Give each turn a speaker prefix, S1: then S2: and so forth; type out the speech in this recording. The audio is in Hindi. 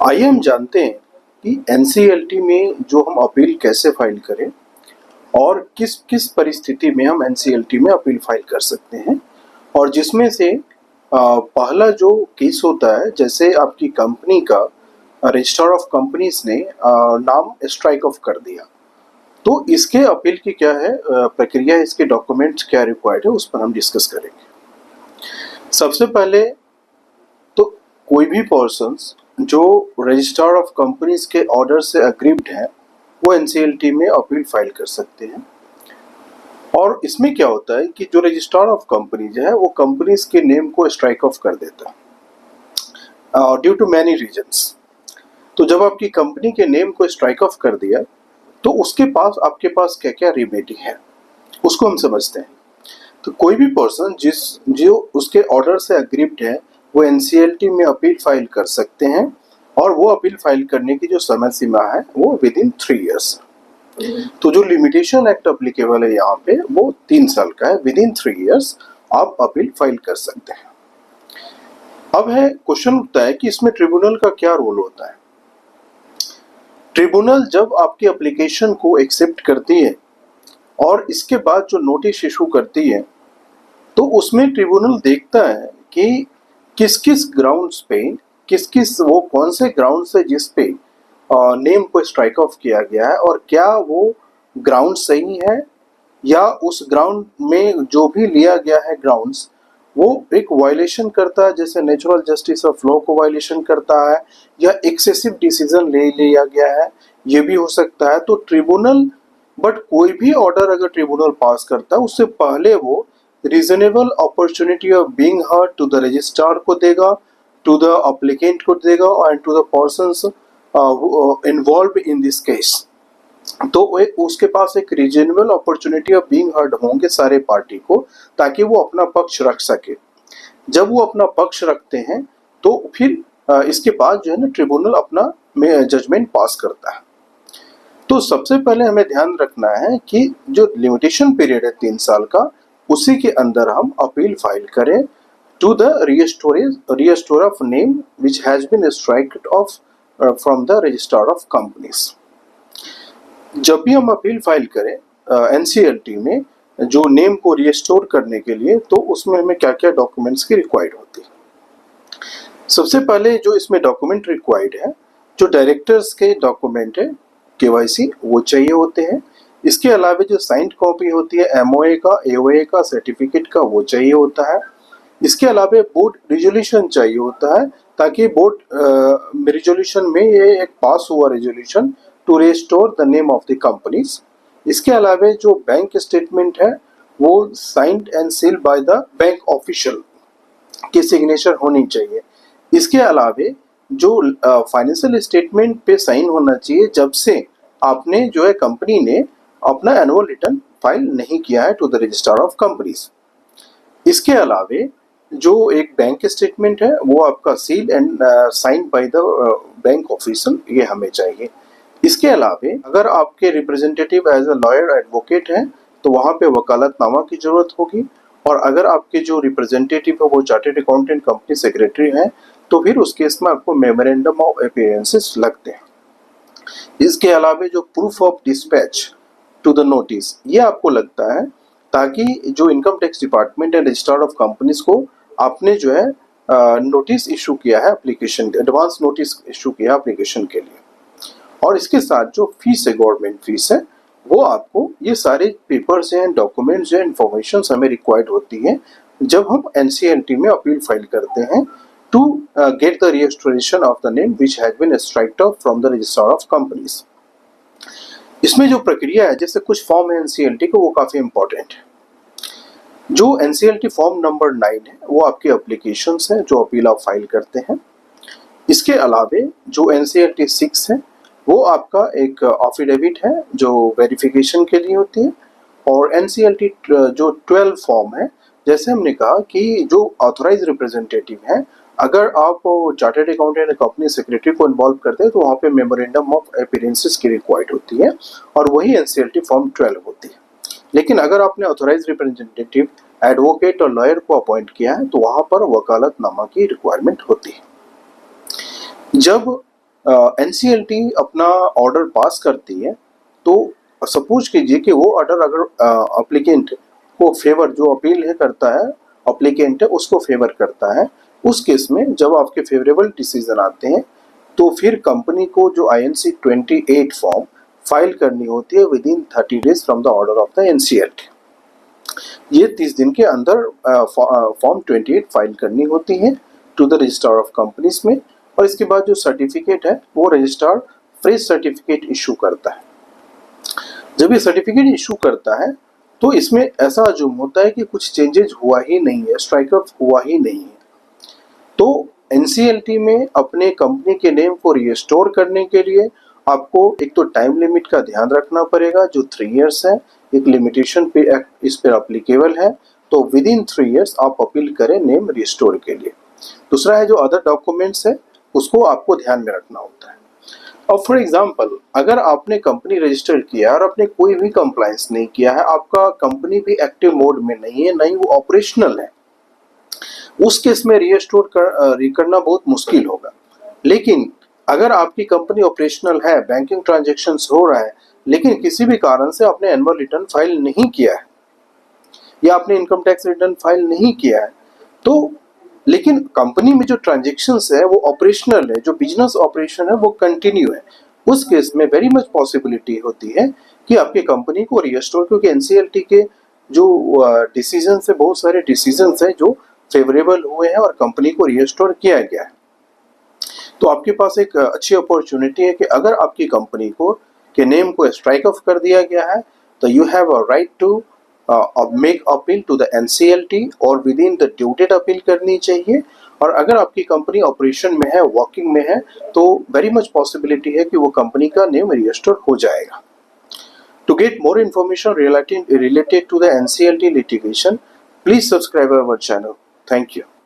S1: आइए हम जानते हैं कि एनसीएलटी में जो हम अपील कैसे फाइल करें और किस किस परिस्थिति में हम एनसीएलटी में अपील फाइल कर सकते हैं। और जिसमें से पहला जो केस होता है, जैसे आपकी कंपनी का रजिस्ट्रार ऑफ कंपनीज ने नाम स्ट्राइक ऑफ कर दिया, तो इसके अपील की क्या है प्रक्रिया, इसके डॉक्यूमेंट्स क्या रिक्वायर्ड है, उस पर हम डिस्कस करेंगे। सबसे पहले तो कोई भी पर्सन्स जो रजिस्ट्रार ऑफ कंपनीज के ऑर्डर से अग्रीव्ड है वो एनसीएलटी में अपील फाइल कर सकते हैं। और इसमें क्या होता है कि जो रजिस्ट्रार ऑफ कंपनीज है वो कंपनीज के नेम को स्ट्राइक ऑफ कर देता है ड्यू टू मैनी रीजंस। तो जब आपकी कंपनी के नेम को स्ट्राइक ऑफ कर दिया तो उसके पास आपके पास क्या क्या रेमेडी है उसको हम समझते हैं। तो कोई भी पर्सन जो उसके ऑर्डर से अग्रीव्ड है वो एनसीएलटी में अपील फाइल कर सकते हैं, और वो अपील फाइल करने की जो समय सीमा है वो विद इन 3 इयर्स। तो जो लिमिटेशन एक्ट अप्लीकेबल है यहाँ पे वो 3 साल का है। विद इन 3 इयर्स आप अपील फाइल कर सकते हैं। अब है क्वेश्चन उठता है कि इसमें ट्रिब्यूनल का क्या रोल होता है। ट्रिब्यूनल जब आपकी एप्लीकेशन को एक्सेप्ट करती है और इसके बाद जो नोटिस इशू करती है तो उसमें ट्रिब्यूनल देखता है कि किस किस ग्राउंड्स पे, किस किस वो कौन से ग्राउंड से जिस पे नेम को स्ट्राइक ऑफ किया गया है, और क्या वो ग्राउंड सही है या उस ग्राउंड में जो भी लिया गया है ग्राउंड्स वो एक वायलेशन करता है, जैसे नेचुरल जस्टिस ऑफ लॉ को वायलेशन करता है या एक्सेसिव डिसीजन ले लिया गया है, ये भी हो सकता है। तो ट्रिब्यूनल कोई भी ऑर्डर अगर ट्रिब्यूनल पास करता है उससे पहले वो reasonable opportunity of being heard to the registrar को देगा, टू द अप्लीकेंट को देगा and to the persons involve in this case. तो उसके पास एक reasonable opportunity of being heard होंगे सारे पार्टी को, ताकि वो अपना पक्ष रख सके। जब वो अपना पक्ष रखते हैं तो फिर इसके बाद जो है ना ट्रिब्यूनल अपना जजमेंट पास करता है। तो सबसे पहले हमें ध्यान रखना है कि जो लिमिटेशन पीरियड है 3 साल का, उसी के अंदर हम अपील फाइल करें to the restore of name which has been striked off from the registrar of companies. जब भी हम अपील फाइल करें एनसीएलटी में जो नेम को रिस्टोर करने के लिए, तो उसमें हमें क्या क्या डॉक्यूमेंट्स की रिक्वायर्ड होती है। सबसे पहले जो इसमें डॉक्यूमेंट रिक्वायर्ड है, जो डायरेक्टर्स के डॉक्यूमेंट है केवाईसी वो चाहिए होते हैं। इसके अलावा जो साइंड कॉपी होती है एमओए का, एओए का, सर्टिफिकेट का, वो चाहिए होता है। इसके अलावा बोर्ड रिजोल्यूशन चाहिए होता है, ताकि बोर्ड रिजोल्यूशन में ये एक पास हुआ resolution to restore the name of the companies. इसके अलावा जो बैंक स्टेटमेंट है वो signed and seal by the bank official की सिग्नेचर होनी चाहिए। इसके अलावा जो फाइनेंशियल स्टेटमेंट पे साइन होना चाहिए जब से आपने जो है कंपनी ने अपना एनुअल रिटर्न फाइल नहीं किया है to the registrar of companies. इसके अलावा जो एक बैंक स्टेटमेंट है वो आपका seal and sign by the bank official, ये हमें चाहिए। इसके अलावा अगर आपके representative as a lawyer advocate है तो वहाँ पे वकालतनामा की जरूरत होगी, और अगर आपके जो रिप्रेजेंटेटिव है वो चार्टर्ड अकाउंटेंट कंपनी सेक्रेटरी है तो फिर उस केस में आपको मेमोरेंडम ऑफ अपीयरेंसेस लगते हैं। इसके अलावा जो proof of dispatch to the notice ये आपको लगता है, ताकि जो income tax department and registrar of companies को आपने जो है नोटिस इशू किया है, एप्लीकेशन एडवांस नोटिस इशू किया है एप्लीकेशन के लिए। और इसके साथ जो फीस है, गवर्नमेंट फीस है, वो आपको ये सारे पेपर्स हैं, डॉक्यूमेंट्स हैं, इंफॉर्मेशन हमें रिक्वायर्ड होती है जब हम एनसीएलटी में अपील फाइल करते हैं to get the restoration of the name which has been striked off from the registrar of companies. इसमें जो प्रक्रिया है, जैसे कुछ फॉर्म है एनसीएलटी को, वो काफी इंपॉर्टेंट है। जो एनसीएलटी फॉर्म नंबर 9 है वो आपके एप्लीकेशंस हैं जो अपील आप फाइल करते हैं। इसके अलावा जो एनसीएलटी 6 है वो आपका एक अफिडेविट है जो वेरिफिकेशन के लिए होती है। और एनसीएलटी जो 12 फॉर्म है, जैसे हमने कहा कि जो ऑथराइज रिप्रेजेंटेटिव है, अगर आप चार्टर्ड अकाउंटेंट कंपनी सेक्रेटरी को इन्वॉल्व करते हैं तो वहाँ पे मेमोरेंडम ऑफ अपीयरेंसेस की रिक्वायर्ड होती है, और वही एनसीएलटी फॉर्म 12 होती है। लेकिन अगर आपने ऑथराइज रिप्रेजेंटेटिव एडवोकेट और लॉयर को अपॉइंट किया है तो वहाँ पर वकालतनामा की रिक्वायरमेंट होती है। जब एनसीएलटी अपना ऑर्डर पास करती है, तो सपोज कीजिए कि वो ऑर्डर अगर एप्लीकेंट को फेवर, जो अपील है करता है एप्लीकेंट है उसको फेवर करता है, उस केस में जब आपके फेवरेबल डिसीजन आते हैं तो फिर कंपनी को जो INC 28 फॉर्म फाइल करनी होती है with in 30 days from the order of the NCLT. ये 30 दिन के अंदर फॉर्म 28 फाइल करनी होती है to the registrar of companies में, और इसके बाद जो सर्टिफिकेट है वो रजिस्ट्रार फ्रेश सर्टिफिकेट इशू करता है। जब ये सर्टिफिकेट इशू करता है तो इसमें ऐसा अज्यूम होता है कि कुछ चेंजेस हुआ ही नहीं है, स्ट्राइक अप हुआ ही नहीं है। तो एनसीएलटी में अपने कंपनी के नेम को रिस्टोर करने के लिए आपको एक तो टाइम लिमिट का ध्यान रखना पड़ेगा जो 3 इयर्स है, एक लिमिटेशन पे इस पर अप्लीकेबल है, तो विद इन 3 इयर्स आप अपील करें नेम रिस्टोर के लिए। दूसरा है जो अदर डॉक्यूमेंट्स है उसको आपको ध्यान में रखना होता है। अब फॉर एग्जांपल अगर आपने कंपनी रजिस्टर किया और आपने कोई भी कंप्लायंस नहीं किया है, आपका कंपनी भी एक्टिव मोड में नहीं है, नहीं वो ऑपरेशनल है, उस केस में रीस्टोर करना बहुत मुश्किल होगा। लेकिन अगर आपकी कंपनी ऑपरेशनल है, बैंकिंग ट्रांजैक्शंस हो रहा है, लेकिन किसी भी कारण से आपने एनुअल रिटर्न फाइल नहीं किया है या आपने इनकम टैक्स रिटर्न फाइल नहीं किया है, तो लेकिन कंपनी में जो ट्रांजैक्शंस है वो ऑपरेशनल है, जो बिजनेस ऑपरेशन है वो कंटिन्यू है, उस केस में वेरी मच पॉसिबिलिटी होती है कि आपकी कंपनी को रीस्टोर, क्योंकि एनसीएलटी के जो डिसीजंस है, बहुत सारे डिसीजंस है जो फेवरेबल हुए हैं और कंपनी को रीस्टोर किया गया है। तो आपके पास एक अच्छी अपॉर्चुनिटी है कि अगर आपकी कंपनी को के नेम को स्ट्राइक ऑफ कर दिया गया है तो you have a right to make appeal to the NCLT और within the due date appeal करनी चाहिए। और अगर आपकी कंपनी ऑपरेशन में है, वर्किंग में है, तो वेरी मच पॉसिबिलिटी है कि वो कंपनी का नेम रीस्टोर हो जाएगा। To get more information related to the NCLT litigation, please subscribe our channel. Thank you.